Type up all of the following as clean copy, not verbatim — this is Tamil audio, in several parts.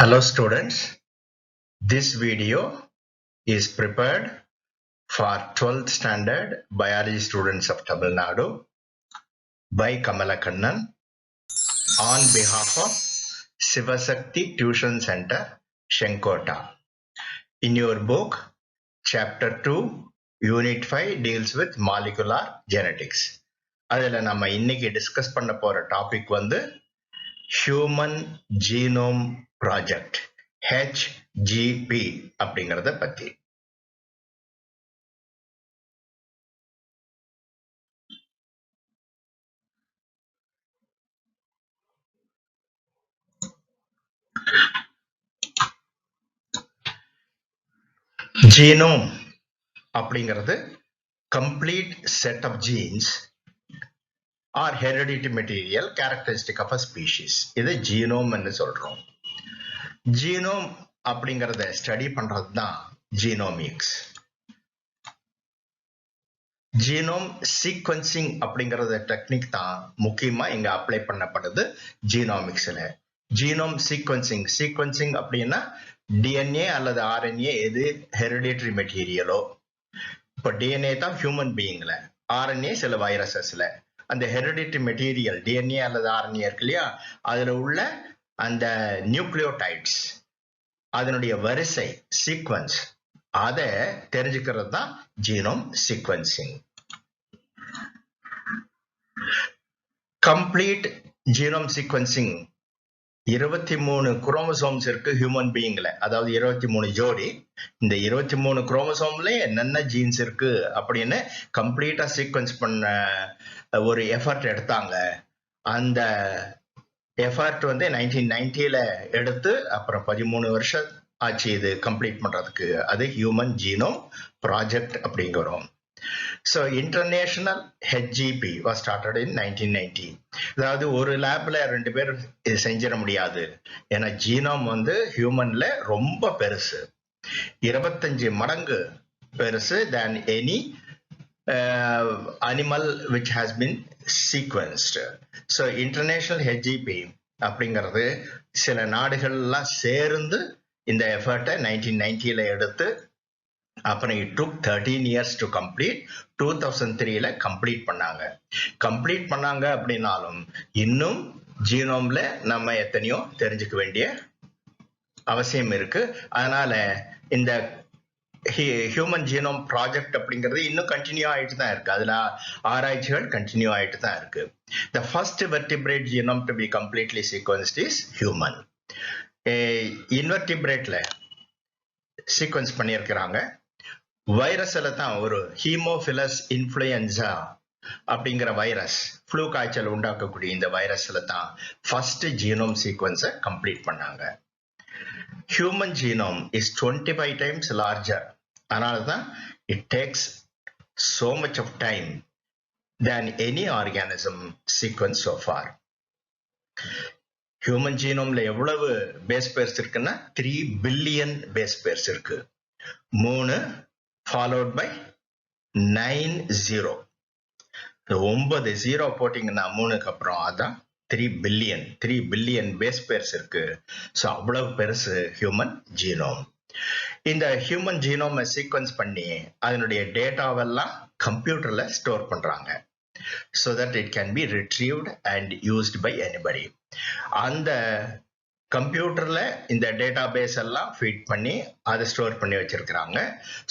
Hello students, this video is prepared for 12th standard biology students of Tamil Nadu by Kamala Kannan on behalf of Sivasakti Tuition Center, Shenkota. In your book, chapter 2, unit 5 deals with molecular genetics. அதில் நம்ம இன்னைக்கு டிஸ்கஸ் பண்ண போற டாபிக் வந்து Human Genome Project HGP அப்படிங்கறத பத்தி. Genome அப்படிங்கிறது complete set of genes or hereditary material characteristic of a species. இது genome ன்னு சொல்றோம். Genome அப்படிங்கறத ஸ்டடி பண்றது தான் genomics. ஜீனோம் சீக்வன்சிங் அப்படிங்கறத டெக்னிக் தான் முக்கியமா இங்க அப்ளை பண்ணப்படுது ஜீனோமிக்ஸ்ல. ஜீனோம் சீக்வன்சிங் அப்படின்னா டிஎன்ஏ அல்லது ஆர்என்ஏ எது ஹெரிடிட்டரி மெட்டீரியலோ, இப்போ டிஎன்ஏ தான் ஹியூமன் பீயிங்ல, ஆர்என்ஏ சில வைரஸஸ்ல, அந்த ஹெரிடிட்டரி மெட்டீரியல் டிஎன்ஏ அல்லது ஆர்என்ஏ இருக்கு இல்லையா, அதுல உள்ள அந்த நியூக்ளியோடைட்ஸ் அதனுடைய வரிசை சீக்வன்ஸ் அதை தெரிஞ்சுக்கிறது தான் genome sequencing. Complete genome sequencing 23 chromosomes இருக்கு ஹியூமன் பீயிங்ல, அதாவது 23 ஜோடி. இந்த 23 குரோமோசோம்ல என்னென்ன ஜீன்ஸ் இருக்கு அப்படின்னு கம்ப்ளீட்டா சீக்வன்ஸ் பண்ண ஒரு எஃபர்ட் எடுத்தாங்க. அந்த எஃபர்ட் வந்து 1990ல எடுத்து அப்புறம் 13 வருஷம் ஆச்சு இது கம்ப்ளீட் பண்றதுக்கு. அது ஹியூமன் ஜீனோம் ப்ராஜெக்ட் அப்படிங்கிறோம். So international HGP was started in 1990. அதாவது ஒரு லேப்ல 2 பேர் இது செஞ்சிட முடியாது. ஏன்னா ஜீனோம் வந்து ஹியூமன்ல ரொம்ப பெருசு, 25 மடங்கு பெருசு than any animal which has been sequenced. So international HGP அப்படிங்கிறது சில நாடுகள்லாம் சேர்ந்து இந்த எஃபர்ட்டை 1990ல எடுத்து அப்புறம் it took 13 years to complete. 2003ல complete பண்ணாங்க அப்படின்னாலும் இன்னும் ஜீனோம்ல நம்ம எத்தனையோ தெரிஞ்சுக்க வேண்டிய அவசியம் இருக்கு. அதனால இந்த ஹியூமன் ஜீனோம் ப்ராஜெக்ட் அப்படிங்கிறது இன்னும் கண்டினியூ ஆயிட்டு தான் இருக்கு. அதுல ஆராய்ச்சிகள் கண்டினியூ ஆயிட்டு தான் இருக்கு. The first vertebrate genome to be completely sequenced is human. இன்வெர்டிபிரேட்ல சீக்வன்ஸ் பண்ணியிருக்கிறாங்க. வைரஸ்ல தான் ஒரு ஹீமோஃபிலஸ் இன்ஃப்ளூயன்சா அப்படிங்கிற வைரஸ், ஃப்ளூ காய்ச்சல் உண்டாக்கக்கூடிய இந்த வைரஸ்ல தான் ஃபர்ஸ்ட் ஜீனோம் சீக்வன்ஸை கம்ப்ளீட் பண்ணாங்க. Human genome is 25 times larger. அதனால தான் it takes so much of time than any organism sequence so far. Human ஜீனோம்ல எவ்வளவு பேஸ் பேர்ஸ் இருக்குன்னா 3 பில்லியன் பேஸ் பேர்ஸ் இருக்கு. 3 followed by 9 0. 9 0 போட்டீங்கன்னா 3க்கு அப்புறம் அதான் 3 பில்லியன் பேஸ் பேர்ஸ் இருக்கு. ஸோ அவ்வளவு பெருசு ஹியூமன் ஜீனோம். இந்த ஹியூமன் ஜீனோமை சீக்வன்ஸ் பண்ணி அதனுடைய டேட்டாவெல்லாம் கம்ப்யூட்டர்ல ஸ்டோர் பண்றாங்க. so that it can be retrieved and used by anybody. அந்த கம்ப்யூட்டர்ல இந்த டேட்டா பேஸ் எல்லாம் ஃபீட் பண்ணி அதை ஸ்டோர் பண்ணி வச்சிருக்கிறாங்க.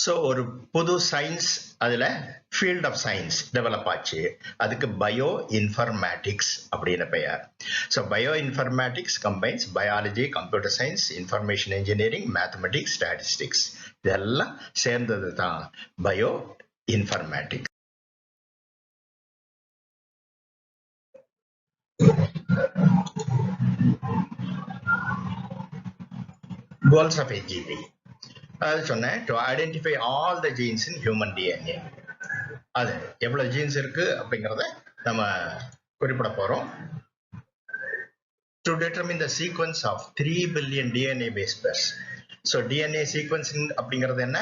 ஸோ ஒரு புது சயின்ஸ், அதுல ஃபீல்ட் ஆஃப் சயின்ஸ் டெவலப் ஆச்சு. அதுக்கு பயோ இன்ஃபர்மேட்டிக்ஸ் அப்படின்னு பெயர். So bio informatics combines biology, computer science, information engineering, mathematics, statistics, இதெல்லாம் சேர்ந்தது தான் bio informatics. Goals of HGP. அது சொன்னேன், to identify all the genes in human DNA. அது எவ்வளவு ஜீன்ஸ் இருக்கு அப்படிங்கறத நம்ம குறிப்பிட போறோம். To determine the sequence of 3 billion DNA base pairs. So DNA sequencing அப்படிங்கிறது என்ன?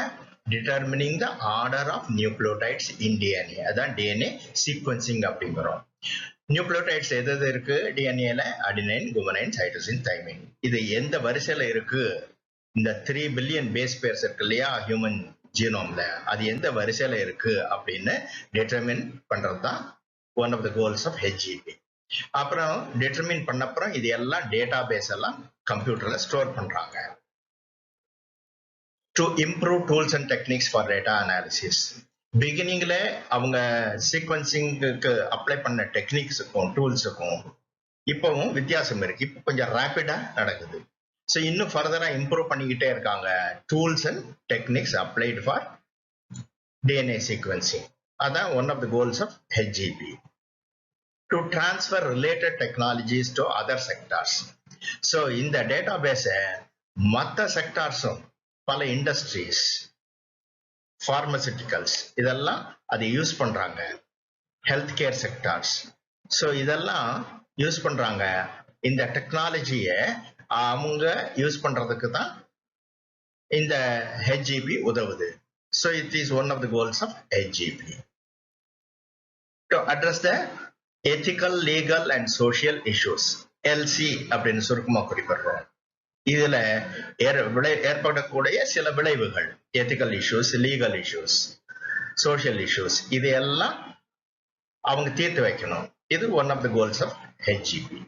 Determining the order of nucleotides in DNA. அதான் DNA sequencing அப்படிங்கிறோம். நியூக்ளியோடைட்ஸ் எது எது இருக்கு டிஎன்ஏல? Adenine, guanine, cytosine, thymine. இது எந்த வரிசையில இருக்கு? இந்த 3 பில்லியன் பேஸ் பேர்ஸ் இருக்கு இல்லையா ஹியூமன் ஜீனோம்ல, அது எந்த வரிசையில இருக்கு அப்படின்னு டிட்டர்மின் பண்றது தான் one of the goals of HGP. அப்புறம் டிட்டர்மின் பண்ண அப்புறம் இது எல்லாம் டேட்டா பேஸ் எல்லாம் கம்ப்யூட்டர்ல ஸ்டோர் பண்றாங்க. To improve tools and techniques for data analysis. பிகினிங்ல அவங்க சீக்வன்சிங்க்கு அப்ளை பண்ண டெக்னிக்ஸுக்கும் டூல்ஸுக்கும் இப்பவும் வித்தியாசம் இருக்கு. இப்போ கொஞ்சம் ரேபிடா நடக்குது. ஸோ இன்னும் ஃபர்தரா இம்ப்ரூவ் பண்ணிக்கிட்டே இருக்காங்க. Tools and techniques applied for DNA sequencing. அதான் one of the goals of HGP. To transfer related technologies to other sectors. So இந்த டேட்டா பேஸை மற்ற செக்டார்ஸும், பல இண்டஸ்ட்ரீஸ், பார்மசூட்டிக்கல்ஸ் இதெல்லாம் அதை யூஸ் பண்றாங்க. Health care sectors. ஸோ இதெல்லாம் யூஸ் பண்றாங்க. இந்த டெக்னாலஜியை அவங்க யூஸ் பண்றதுக்கு தான் இந்த ஹெச்ஜிபி உதவுது. So it is one of the goals of HGP. To address the ethical, legal and social issues, ELSI அப்படின்னு சுருக்கமா குறிப்பிடுறோம். இதுல ஏற்படக்கூடிய சில விளைவுகள், ethical issues, legal issues, social issues, இதையெல்லாம் அவங்க தீர்த்து வைக்கணும். இது one of the goals of HGP.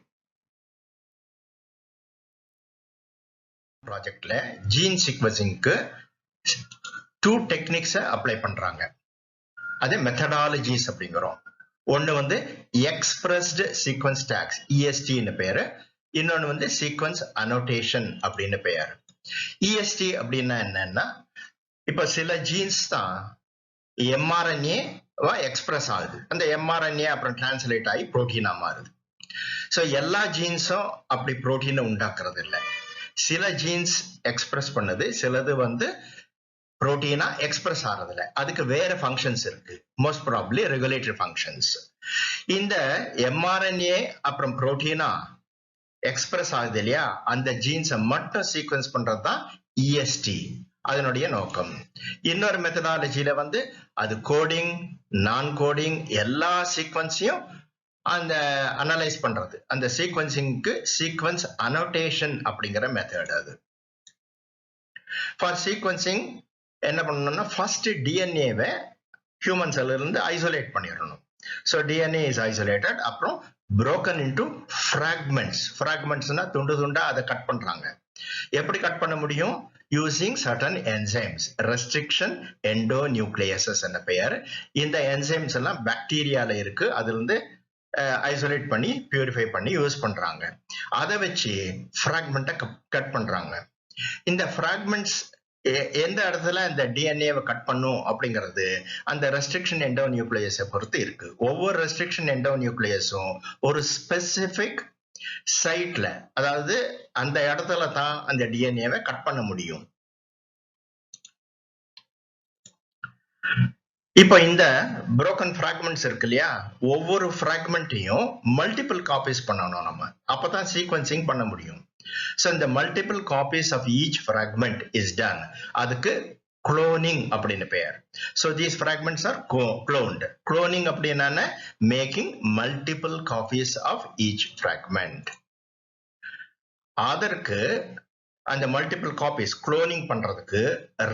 ப்ராஜெக்ட்ல ஜீன் சீக்வன்சிங்க்கு 2 டெக்னிக்ஸை அப்ளை பண்றாங்க. அது மெத்தடாலஜிஸ் அப்படிங்கிறோம். ஒன்னு வந்து எக்ஸ்பிரஸ்டு சீக்வன்ஸ் டாக்ஸ், இஎஸ்டின்னு பேரு. இன்னொன்னு வந்து சீக்வன்ஸ் அனோட்டேஷன் அப்படின்னு பெயர். இஎஸ்டி அப்படின்னா என்னன்னா, இப்ப சில ஜீன்ஸ் தான் எம்ஆர்என்ஏ எக்ஸ்பிரஸ் ஆகுது. அந்த எம்ஆர்என்ஏ அப்புறம் டிரான்ஸ்லேட் ஆகி புரோட்டீனா மாறுது. ஸோ எல்லா ஜீன்ஸும் அப்படி புரோட்டீனை உண்டாக்குறது இல்லை. சில ஜீன்ஸ் எக்ஸ்பிரஸ் பண்ணுது, சிலது வந்து புரோட்டீனா எக்ஸ்பிரஸ் ஆறதுல. அதுக்கு வேற ஃபங்க்ஷன்ஸ் இருக்கு. Most probably regulatory functions. இந்த எம்ஆர்என்ஏ அப்புறம் புரோட்டீனா எக்ஸ்பிரஸ் ஆகுது இல்லையா, அந்த ஜீன்ஸை மட்டும் சீக்வன்ஸ் பண்றது தான் இஎஸ்டி, அதனுடைய நோக்கம். இன்னொரு மெத்தடாலஜியில வந்து அது கோடிங், நான் கோடிங் எல்லா சீக்வன்ஸையும் அந்த அனலைஸ் பண்றது. அந்த சீக்வன்சிங்க்கு சீக்வன்ஸ் அனோட்டேஷன் அப்படிங்கிற மெத்தட். அது ஃபார் சீக்வன்சிங் என்ன பண்ணணும்னா, ஃபர்ஸ்ட் டிஎன்ஏவை ஹியூமன் செல்ல இருந்து ஐசோலேட் பண்ணிடணும். So DNA is isolated. அப்புறம் broken into fragments. fragmentsனா துண்டு துண்டா அதை கட் பண்றாங்க. எப்படி கட் பண்ண முடியும்? using certain enzymes, restriction endonucleases என்ன பெயர். இந்த enzymes எல்லாம் பாக்டீரியால இருக்கு. அதுல இருந்து ஐசோலேட் பண்ணி பியூரிஃபை பண்ணி யூஸ் பண்றாங்க. அதை வச்சு ஃப்ராக்மெண்ட்டை கட் பண்றாங்க. இந்த ஃப்ராக்மெண்ட்ஸ் எந்த இடத்துல இந்த டிஎன்ஏவை கட் பண்ணும் அப்படிங்கிறது அந்த ரெஸ்ட்ரிக்ஷன் எண்டோநியூக்ளியஸை பொறுத்து இருக்கு. ஒவ்வொரு ரெஸ்ட்ரிக்ஷன் எண்டோநியூக்ளியஸும் ஒரு ஸ்பெசிபிக் சைட்ல, அதாவது அந்த இடத்துல தான் அந்த டிஎன்ஏவை கட் பண்ண முடியும். இப்போ இந்த broken fragments இருக்கு இல்லையா, ஒவ்வொரு ஃப்ராக்மெண்ட்டையும் மல்டிபிள் காப்பீஸ் பண்ணணும் நம்ம, அப்பதான் சீக்வன்சிங் பண்ண முடியும். So இந்த multiple copies of each fragment is done. அதுக்கு cloning அப்படின்னு பெயர். So these fragments are cloned. Cloning அப்படின்னா making multiple copies of each fragment. அதற்கு அந்த மல்டிபிள் காப்பீஸ் குளோனிங் பண்றதுக்கு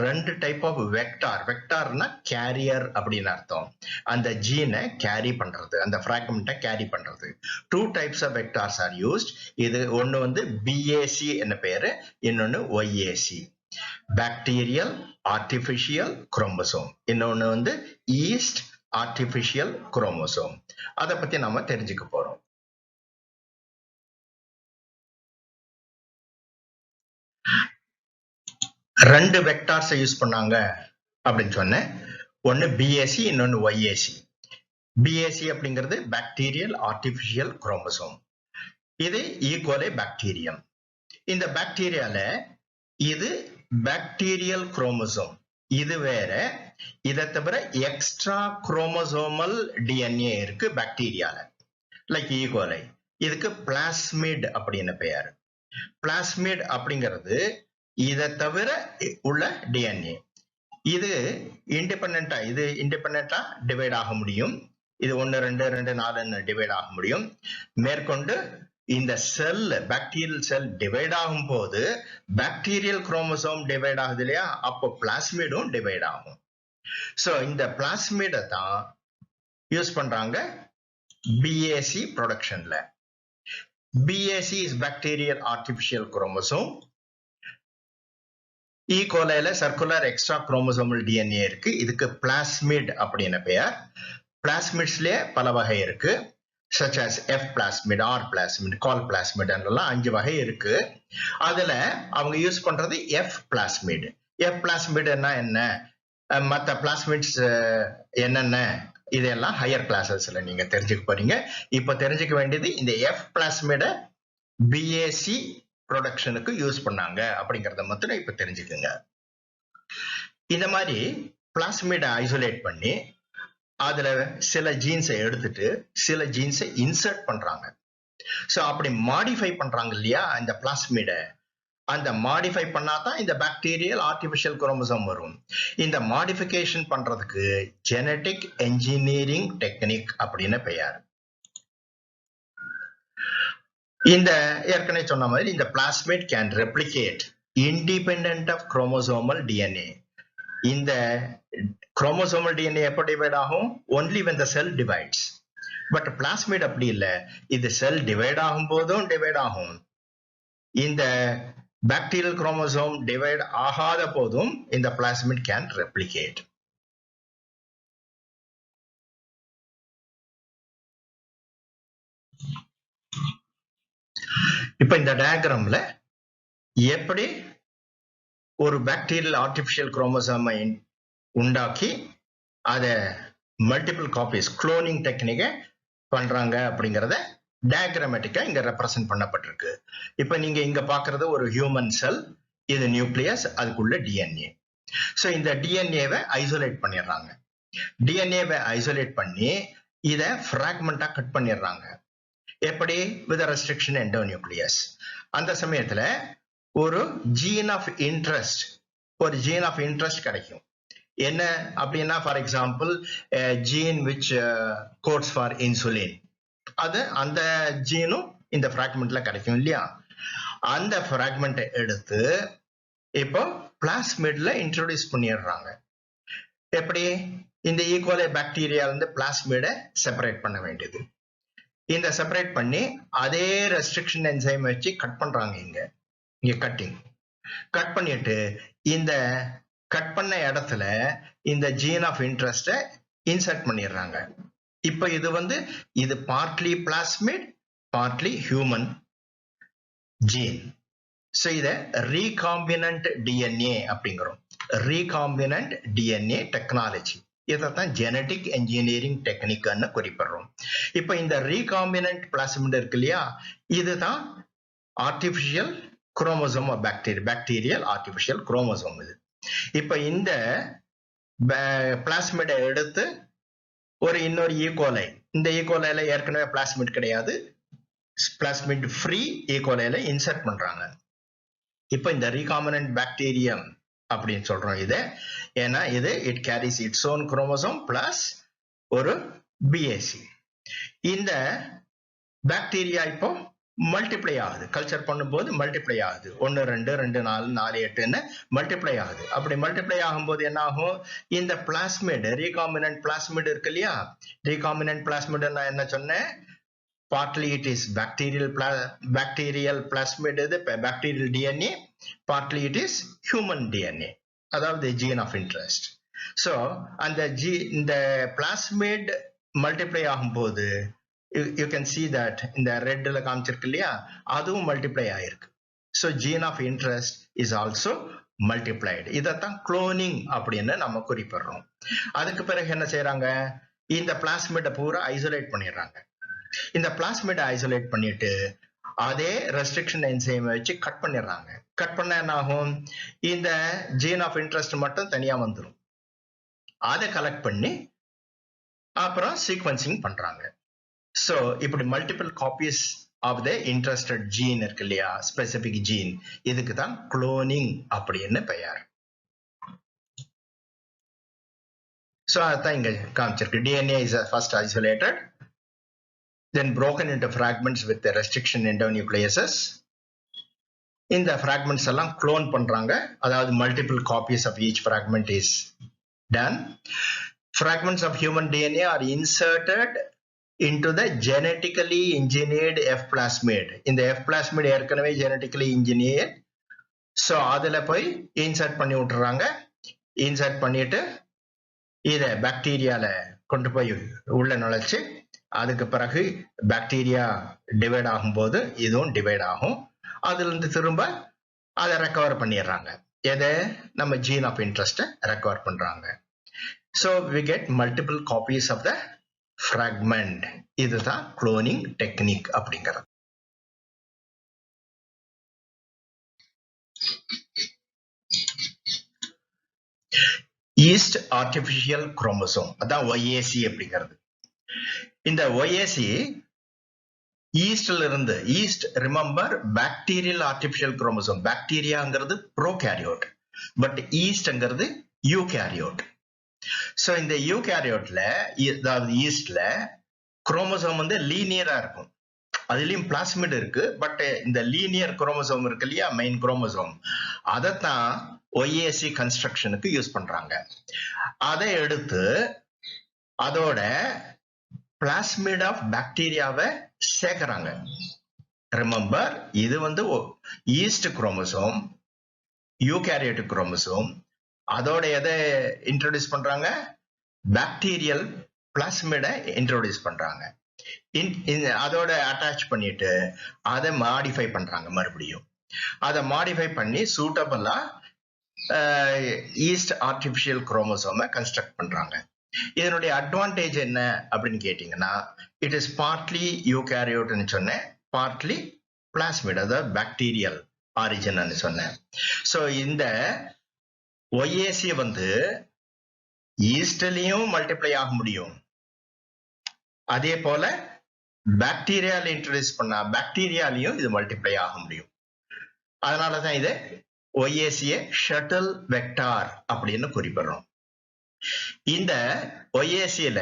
2 டைப் ஆஃப் வெக்டார். வெக்டார்னா கேரியர் அப்படின்னு அர்த்தம். அந்த ஜீனை கேரி பண்றது, அந்த ஃப்ராக்மெண்ட்டை கேரி பண்றது. 2 types of vectors are used. இது ஒன்னு வந்து பிஏசி என்ன பேரு, இன்னொன்னு ஒய்ஏசி, பாக்டீரியல் ஆர்டிபிஷியல் குரோமோசோம். இன்னொன்னு வந்து ஈஸ்ட் ஆர்டிபிஷியல் குரோமோசோம். அதை பத்தி நாம தெரிஞ்சுக்க போறோம். ரெண்டு வெக்டார்ஸ் யூஸ் பண்ணாங்க அப்படின்னு சொன்னேன். ஒன்னு பிஏசி, இன்னொன்னு ஒய்ஏசி. பிஏசி அப்படிங்கிறது பாக்டீரியல் ஆர்டிபிஷியல் குரோமோசோம். இது ஈகோலை பாக்டீரியம். இந்த பாக்டீரியால இது பாக்டீரியல் குரோமோசோம், இது வேற. இதை தவிர எக்ஸ்ட்ரா குரோமோசோமல் டிஎன்ஏ இருக்கு பாக்டீரியால, லைக் ஈகோலை. இதுக்கு பிளாஸ்மிட் அப்படின்னு பெயர். பிளாஸ்மிட் அப்படிங்கிறது இதை தவிர உள்ள டிஎன்ஏ. இது இண்டிபெண்டா டிவைட் ஆக முடியும். இது 1 2 2 4 டிவைட் ஆக முடியும். மேற்கொண்டு இந்த செல் பாக்டீரியல் செல் டிவைட் ஆகும் போது பாக்டீரியல் குரோமோசோம் டிவைட் ஆகுது இல்லையா, அப்போ பிளாஸ்மிடும் டிவைட் ஆகும். சோ இந்த பிளாஸ்மிட தான் யூஸ் பண்றாங்க BAC ப்ரொடக்ஷன்ல. BAC is bacterial artificial chromosome. E. coliல சர்க்குலர் எக்ஸ்ட்ரா குரோமோசோமல் DNA இருக்கு. இதுக்கு பிளாஸ்மிட் அப்படின்னு பெயர். பிளாஸ்மிட்ஸ்லயே பல வகை இருக்கு. such as F plasmid, R plasmid, Col plasmid எல்லாம் 5 வகை இருக்கு. அதுல அவங்க யூஸ் பண்றது F plasmid. F plasmid என்ன, மத்த பிளாஸ்மிட்ஸ் என்னென்ன, இதெல்லாம் ஹையர் கிளாஸஸ்ல நீங்க தெரிஞ்சுக்க போறீங்க. இப்ப தெரிஞ்சுக்க வேண்டியது இந்த F plasmid BAC ப்ரொடக்ஷனுக்கு யூஸ் பண்ணாங்க அப்படிங்கறத மட்டும் இப்ப தெரிஞ்சுக்கோங்க. இந்த மாதிரி பிளாஸ்மிட ஐசோலேட் பண்ணி அதுல சில ஜீன்ஸை எடுத்துட்டு சில ஜீன்ஸை இன்சர்ட் பண்றாங்க. சோ அப்படி மாடிஃபை பண்றாங்க இல்லையா இந்த பிளாஸ்மிட, அந்த மாடிஃபை பண்ணாதான் இந்த பாக்டீரியல் ஆர்டிபிஷியல் குரோமோசோம் வரும். இந்த மாடிஃபிகேஷன் பண்றதுக்கு ஜெனடிக் என்ஜினியரிங் டெக்னிக் அப்படின்னு பெயர். இந்த ஏற்கனவே சொன்ன மாதிரி இந்த plasmid can replicate independent of chromosomal DNA. இந்த குரோமோசோமல் DNA எப்ப டிவைட் ஆகும்? only when the cell divides. But plasmid அப்படி இல்ல, இது செல் டிவைட் ஆகும் போதும் டிவைட் ஆகும், இந்த பாக்டீரியல் குரோமோசோம் டிவைட் ஆகாத போதும் இந்த பிளாஸ்மிட் கேன் ரெப்ளிகேட். இப்ப இந்த டயக்ராம்ல எப்படி ஒரு பாக்டீரியல் ஆர்டிபிஷியல் குரோமோசோமை உண்டாக்கி அத மல்டிபிள் காப்பீஸ் குளோனிங் டெக்னிக்கை பண்றாங்க அப்படிங்கறத டயக்ராமேட்டிக்கா இங்க ரெப்ரசன்ட் பண்ணப்பட்டிருக்கு. இப்ப நீங்க இங்க பாக்குறது ஒரு ஹியூமன் செல், இது நியூக்ளியஸ், அதுக்குள்ள DNA. சோ இந்த டிஎன்ஏவை ஐசோலேட் பண்ணிடுறாங்க. டிஎன்ஏவை ஐசோலேட் பண்ணி இத பிராக்மெண்டா கட் பண்ணிடுறாங்க. எப்படி? With restriction endonuclease. அந்த சமயத்துல ஒரு ஜீன் ஆஃப் இன்ட்ரெஸ்ட் கிடைக்கும். என்ன அப்படின்னா, for example gene which codes for insulin, அது அந்த ஜீனும் இந்த பிராக்மெண்ட்ல கிடைக்கும் இல்லையா. அந்த பிராக்மெண்ட்டை எடுத்து இப்போ பிளாஸ்மிட்ல இன்ட்ரோடியூஸ் பண்ணிடுறாங்க. எப்படி? இந்த ஈகோலை பாக்டீரியா வந்து பிளாஸ்மிட செப்பரேட் பண்ண வேண்டியது. இந்த செப்பரேட் பண்ணி அதே ரெஸ்ட்ரிக்ஷன் என்சைம் வச்சு கட் பண்றாங்க. இங்க கட் பண்ணிட்டு இந்த கட் பண்ண இடத்துல இந்த ஜீன் ஆஃப் இன்ட்ரெஸ்ட இன்சர்ட் பண்ணிடுறாங்க. இப்ப இது வந்து இது partly plasmid partly human gene. So இத ரீகாம்பினன்ட் டிஎன்ஏ அப்படிங்கிறோம். ரீகாம்பினன்ட் டிஎன்ஏ டெக்னாலஜி, இதைத்தான் ஜெனடிக் என்ஜினியரிங் டெக்னிக்னு குறிப்பிடுறோம். இப்ப இந்த ரீகாம்பினன்ட் பிளாஸ்மிட் இருக்கு இல்லையா, இதுதான் artificial chromosome bacterial artificial chromosome. இது இப்ப இந்த பிளாஸ்மிடை எடுத்து ஒரு இன்னொரு ஈகோலை, இந்த ஈகோலைல ஏற்கனவே பிளாஸ்மிட் கிடையாது, பிளாஸ்மிட் ஃப்ரீ ஈகோலைல இன்சர்ட் பண்றாங்க. இப்ப இந்த ரீகாம்பினன்ட் பாக்டீரியம் அப்படின்னு சொல்றோம் இது. ஏன்னா இது it carries its own chromosome plus ஒரு BAC. இந்த பாக்டீரியா இப்போ மல்டிப்ளை ஆகுது. கல்ச்சர் பண்ணும்போது மல்டிப்ளை ஆகுது. 1 2 2 4 4 8ன்னு மல்டிப்ளை ஆகுது. அப்படி மல்டிப்ளை ஆகும்போது என்ன ஆகும்? இந்த பிளாஸ்மிட் ரீகாம்பினன்ட் பிளாஸ்மிட் இருக்கு இல்லையா, ரீகாம்பினன்ட் பிளாஸ்மிட் நான் என்ன சொன்னேன்? partly it is bacterial plasmid, இது bacterial DNA, partly it is human DNA, அதாவது gene of interest. so அந்த இந்த plasmid multiply ஆகும்போது you can see that இந்த ரெட்ல காமிச்சிருக்கு இல்லையா, அதுவும் மல்டிப்ளை ஆயிருக்கு. so gene of interest is also multiplied. இதத்தான் குளோனிங் அப்படின்னு நம்ம குறிப்பிடுறோம். அதுக்கு பிறகு என்ன செய்யறாங்க? இந்த பிளாஸ்மிட பூரா ஐசோலேட் பண்ணிடுறாங்க. இந்த பிளாஸ்மிட ஐசோலேட் பண்ணிட்டு அதே ரெஸ்ட்ரிக்ஷன் என்சைம் வச்சு கட் பண்ணிடுறாங்க. கட் பண்ண என்ன ஆகும்? இந்த ஜீன் ஆஃப் இன்ட்ரெஸ்ட் மட்டும் தனியா வந்துடும். அதை கலெக்ட் பண்ணி அப்புறம் சீக்வன்சிங் பண்றாங்க. சோ இப்படி multiple copies of the interested gene இருக்கு இல்லையா, ஸ்பெசிபிக் ஜீன், இதுக்கு தான் குளோனிங் அப்படின்னு பெயர். So அதான் இங்க காமிச்சிருக்கு. DNA is first isolated, then broken into fragments with the restriction endonucleases. இந்த fragments எல்லாம் clone பண்றாங்க. அதாவது multiple copies of each fragment is done. Fragments of human DNA are inserted into the genetically engineered F plasmid. இந்த F plasmid ஏற்கனவே genetically engineered. So அதுல போய் insert பண்ணி விட்டுறாங்க. insert பண்ணிட்டு இத பாக்டீரியால கொண்டு போய் உள்ள நுழைச்சு அதுக்கு பிறகு பாக்டீரியா டிவைட் ஆகும்போது இதுவும் டிவைட் ஆகும். அதுல இருந்து திரும்ப அதை ரெக்கவர் பண்ணிடுறாங்க. எதை நம்ம ஜீன் ஆஃப் இன்ட்ரெஸ்ட் ரெக்கவர் பண்றாங்க. So we get multiple copies of the fragment. இதுதான் குளோனிங் டெக்னிக் அப்படிங்கிறது. ஈஸ்ட் ஆர்டிபிஷியல் குரோமோசோம், அதான் OAC அப்படிங்கிறது. இந்த OAC ஈஸ்ட்ல இருந்து, yeast remember bacterial artificial chromosome. பாக்டீரியாங்கிறது ப்ரோகாரியோட், பட் ஈஸ்ட்ங்கிறது யூகாரியோட். சோ இந்த யூகாரியோட்ல, அதாவது ஈஸ்ட்ல குரோமோசோம் வந்து லீனியரா இருக்கும். அதுலயும் பிளாஸ்மிட் இருக்கு, பட் இந்த லீனியர் குரோமோசோம் இருக்கு இல்லையா, மெயின் குரோமோசோம், அதைத்தான் OAC கன்ஸ்ட்ரக்ஷனுக்கு யூஸ் பண்றாங்க. அதை எடுத்து அதோட பிளாஸ்மிட் ஆஃப் பாக்டீரியாவை சேர்க்கிறாங்க. ரிமெம்பர், இது வந்து ஈஸ்ட் குரோமோசோம், யூகாரியோட்டிக் குரோமோசோம். அதோட எதை இன்ட்ரோடியூஸ் பண்றாங்க? பாக்டீரியல் பிளாஸ்மிட இன்ட்ரோடியூஸ் பண்றாங்க. அதோட அட்டாச் பண்ணிட்டு அதை மாடிஃபை பண்றாங்க. மறுபடியும் அதை மாடிஃபை பண்ணி சூட்டபிளா ஈஸ்ட் ஆர்டிபிஷியல் குரோமோசோமை கன்ஸ்ட்ரக்ட் பண்றாங்க. இதனுடைய அட்வான்டேஜ் என்ன அப்படின்னு கேட்டீங்கன்னா, இட் இஸ் பார்ட்லி யூகாரியோட்னு சொன்னேன், பார்ட்லி பிளாஸ்மிட், அதாவது பாக்டீரியல் ஆரிஜின் சொன்னேன். ஸோ இந்த OAC வந்து ஈஸ்ட்லயும் மல்டிப்ளை ஆக முடியும், அதே போல பாக்டீரியால இன்ட்ரோடியூஸ் பண்ணா பாக்டீரியாலையும் இது மல்டிப்ளை ஆக முடியும். அதனாலதான் இது OAC ஷட்டில் வெக்டார் அப்படின்னு குறிப்பிடுறோம். இந்த OAC-ல,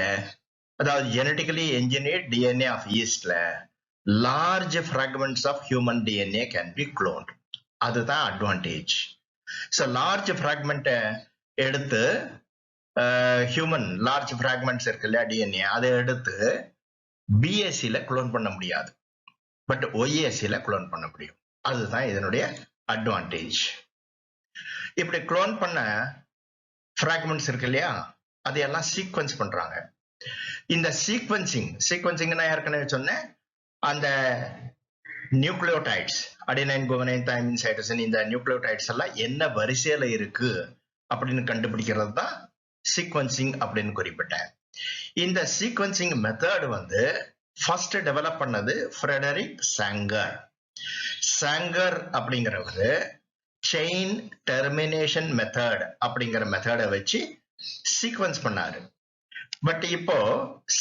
அதாவது ஜெனட்டிக்கலி என்ஜினியர்ட் DNA ஆஃப் ஈஸ்ட்ல large fragments of human DNA can be cloned. அதுதான் அட்வான்டேஜ். ஸோ லார்ஜ் ஃப்ராக்மெண்ட்டை எடுத்து, ஹியூமன் லார்ஜ் ஃப்ராக்மெண்ட்ஸ் இருக்கு இல்லையா DNA, அதை எடுத்து BAC-ல குளோன் பண்ண முடியாது, பட் OAC-ல குளோன் பண்ண முடியும். அதுதான் இதனுடைய அட்வான்டேஜ். இப்படி குளோன் பண்ண ஃப்ராக்மெண்ட்ஸ் இருக்கு இல்லையா, அதையெல்லாம் சீக்வன்ஸ் பண்றாங்க. இந்த சீக்வன்சிங் நான் ஏற்கனவே சொன்னேன், அந்த nucleotides, adenine, guanine, thymine, cytosine, இந்த நியூக்ளியோடைட்ஸ் எல்லாம் என்ன வரிசையில இருக்கு அப்படின்னு கண்டுபிடிக்கிறது தான் சீக்வன்சிங் அப்படின்னு குறிப்பிட்டேன். இந்த சீக்வன்சிங் மெத்தட் வந்து ஃபர்ஸ்ட் டெவலப் பண்ணது ஃப்ரெடரிக் சாங்கர். சாங்கர் அப்படிங்கிறவரு செயின் டெர்மினேஷன் மெத்தட் அப்படிங்கிற மெத்தடை வச்சு சீக்வன்ஸ் பண்ணாரு. பட் இப்போ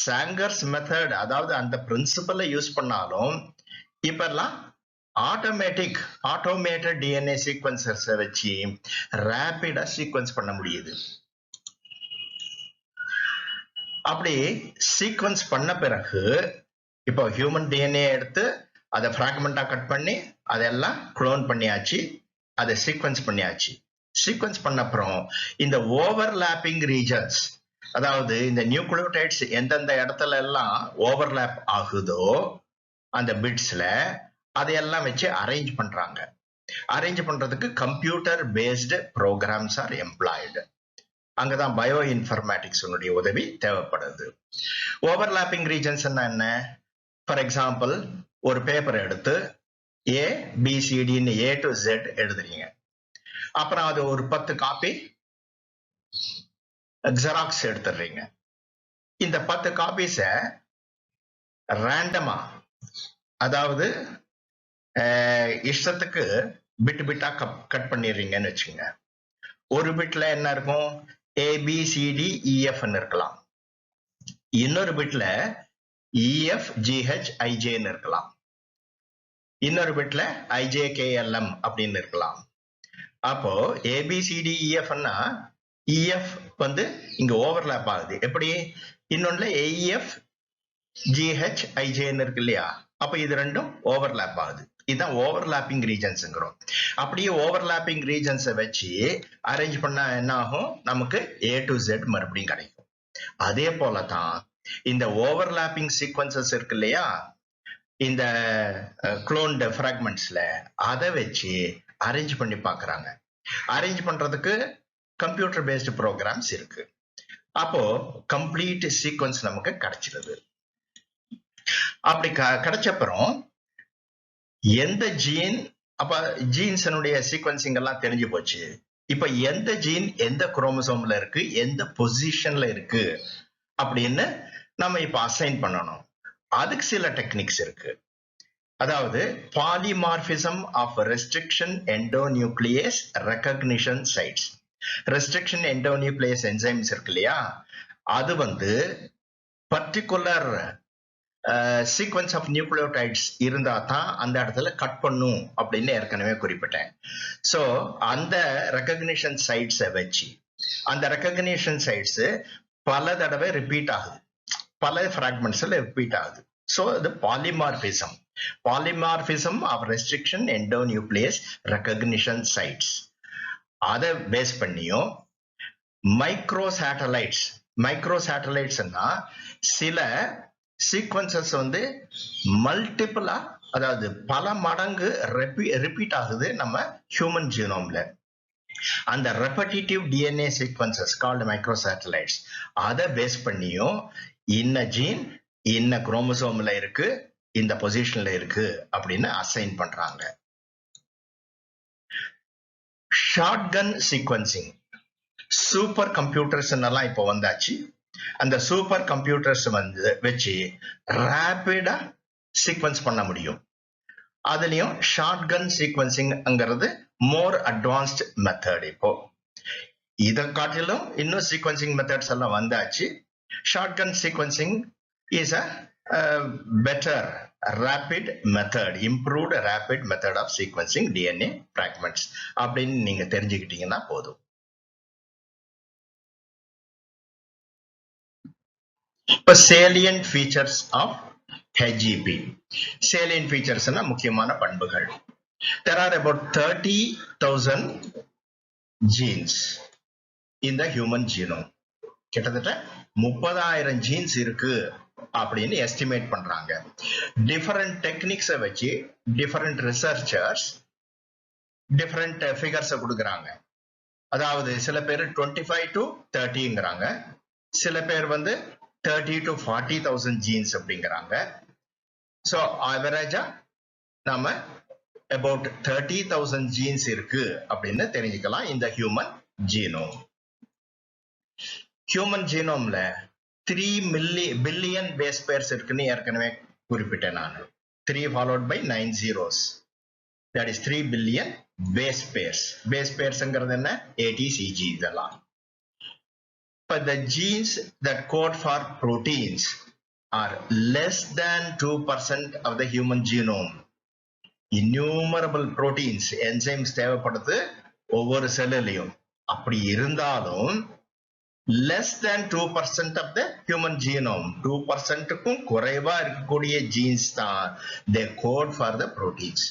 சாங்கர்ஸ் மெத்தட், அதாவது அந்த பிரின்சிபலை யூஸ் பண்ணாலும் இப்பெல்லாம் ஆட்டோமேட்டட் DNA சீக்வன்சர்ஸ் வச்சு ரேபிடா சீக்வன்ஸ் பண்ண முடியுது. அப்படி சீக்வன்ஸ் பண்ண பிறகு இப்போ ஹியூமன் DNA எடுத்து அதை ஃப்ராக்மெண்டா கட் பண்ணி அதெல்லாம் குளோன் பண்ணியாச்சு, அதை சீக்வன்ஸ் பண்ணியாச்சு. சீக்வன்ஸ் பண்ண அப்புறம் இந்த ஓவர்லாப்பிங் ரீஜன்ஸ், அதாவது இந்த நியூக்ளியோடைட்ஸ் எந்தெந்த இடத்துல எல்லாம் ஓவர்லாப் ஆகுதோ அந்த பிட்ஸ்ல அதையெல்லாம் வச்சு அரேஞ்ச் பண்றாங்க. அரேஞ்ச் பண்றதுக்கு computer based programs are employed. அங்கதான் பயோ இன்ஃபர்மேட்டிக்ஸ் உதவி தேவைப்படுது. ஓவர்லாப்பிங் ரீஜன்ஸ் என்ன? ஃபார் எக்ஸாம்பிள், ஒரு பேப்பர் எடுத்து ABCDன்னு A to Z எழுதுறீங்க. அப்புறம் அது ஒரு 10 காப்பி ஜெராக்ஸ் எடுத்துடுறீங்க. இந்த 10 காப்பீஸ ரேண்டமா, அதாவது இஷ்டத்துக்கு பிட்டா கட் பண்ணிடுறீங்கன்னு வச்சுங்க. ஒரு பிட்ல என்ன இருக்கும்? ABCDEF இருக்கலாம். இன்னொரு பிட்ல EFGHIJன்னு இருக்கலாம். இன்னொரு பிட்ல IJKLM அப்படின்னு இருக்கலாம். அப்போ ABCDEFன்னா EF வந்து இங்க ஓவர்லாப் ஆகுது. எப்படி? இன்னொன்னுல AEF GH IJ இருக்கு இல்லையா? அப்ப இது ரெண்டும் ஓவர்லாப் ஆகுது. இதுதான் ஓவர்லாப்பிங் ரீஜன்ஸ்ங்கிறோம். அப்படியே ஓவர்லாப்பிங் ரீஜன்ஸை வச்சு அரேஞ்ச் பண்ணா என்ன ஆகும்? நமக்கு A to Z மறுபடியும் கிடைக்கும். அதே போலதான் இந்த ஓவர்லாப்பிங் சீக்வன்சஸ் இருக்கு இல்லையா? இந்த குளோன்டு ஃப்ராக்மெண்ட்ஸ்ல அதை வச்சு அரேஞ்ச் பண்ணி பார்க்கறாங்க. அரேஞ்ச் பண்றதுக்கு கம்ப்யூட்டர் பேஸ்டு ப்ரோக்ராம்ஸ் இருக்கு. அப்போ கம்ப்ளீட் சீக்வன்ஸ் நமக்கு கிடைச்சிருது. அப்படி கிடைச்சப்புறம் எந்த ஜீன், அப்ப ஜீன்ஸனுடைய சீக்வன்சிங் எல்லாம் தெரிஞ்சு போச்சு. இப்ப எந்த ஜீன் எந்த குரோமோசோம்ல இருக்கு, எந்த பொசிஷன்ல இருக்கு அப்படின்னு நம்ம இப்ப அசைன் பண்ணணும். அதுக்கு சில டெக்னிக்ஸ் இருக்கு. அதாவது polymorphism of restriction endonuclease recognition sites. Restriction endonuclease enzymes இருக்கு இல்லையா? அது வந்து பர்டிகுலர் சீக்வன்ஸ் ஆஃப் நியூக்ளியோடைட்ஸ் இருந்தா தான் அந்த இடத்துல கட் பண்ணும் அப்படின்னு ஏற்கனவே குறிப்பிட்டேன். சோ அந்த ரெகக்னிஷன் சைட்ஸை வச்சு அந்த ரெகக்னிஷன் சைட்ஸ் பல தடவை ரிப்பீட் ஆகுது, பல பிராக்மெண்ட்ஸ்ல ரிப்பீட் ஆகுது. சோ இது polymorphism. Polymorphism of restriction endonuclease recognition sites. அதை பேஸ் பண்ணியும் மைக்ரோ சேட்டலைட்ஸ். மைக்ரோ சேட்டலைட்ஸ்னா சில சீக்வன்சஸ் வந்து மல்டிபிளா, அதாவது பல மடங்கு ரிப்பீட் ஆகுது நம்ம ஹியூமன் ஜீனோம்ல. அந்த repetitive DNA sequences called micro satellites. அதை பேஸ் பண்ணியும் இன்ன ஜீன் இன்ன குரோமோசோம்ல இருக்கு, இந்த பொசிஷன்ல இருக்கு அப்படின்னு அசைன் பண்றாங்க. Shotgun sequencing. சூப்பர் கம்ப்யூட்டர்ஸ் எல்லாம் இப்போ வந்தாச்சு. அந்த சூப்பர் கம்ப்யூட்டர்ஸ் வந்து வச்சு ரேபிடா சீக்வன்ஸ் பண்ண முடியும். அதுலயும் ஷார்ட்கன் சீக்வன்சிங்கிறது மோர் அட்வான்ஸ்ட் மெத்தட். இப்போ இதை காட்டிலும் இன்னும் சீக்வன்சிங் மெத்தட்ஸ் எல்லாம் வந்தாச்சு. Shotgun sequencing is a better rapid method, improved rapid method of sequencing DNA fragments அப்படின்னு நீங்க தெரிஞ்சுக்கிட்டீங்கன்னா போதும். இப்ப salient features of HGP. salient features னா முக்கியமான பண்புகள். There are about 30,000 genes in the human genome. கிட்டத்தட்ட 30,000 ஜீன்ஸ் இருக்கு அப்படின்னு எஸ்டிமேட் பண்றாங்க. டிஃபரெண்ட் டெக்னிக்ஸை வச்சு டிஃபரெண்ட் ரிசர்ச்சர்ஸ் டிஃபரெண்ட் ஃபிகர்ஸை கொடுக்குறாங்க. அதாவது சில பேர் 25 to 30ங்கிறாங்க, சில பேர் வந்து 30 to 40,000 ஜீன்ஸ் அப்படிங்கிறாங்க. ஸோ ஆவரேஜா நாம about 30,000 ஜீன்ஸ் இருக்கு அப்படின்னு தெரிஞ்சுக்கலாம் இந்த ஹியூமன் ஜீனோம். ஹியூமன் ஜீனோம்ல 3 பில்லியன் பேஸ் பேர்ஸ் இருக்குன்னு ஏற்கனவே குறிப்பிட்டேன் நான். 3 followed by 9 zeros. That is 3 billion base pairs. Base pairsங்கிறது என்ன? ATCG இதெல்லாம். But the genes that code for proteins are less than 2% of the human genome. Innumerable proteins, enzymes தேவைப்படுது ஒவ்வொரு செல்லுலையும். அப்படி இருந்தாலும் less than 2% of the human genome, 2%க்கும் குறைவா இருக்கக்கூடிய ஜீன்ஸ் தான் they code for the proteins.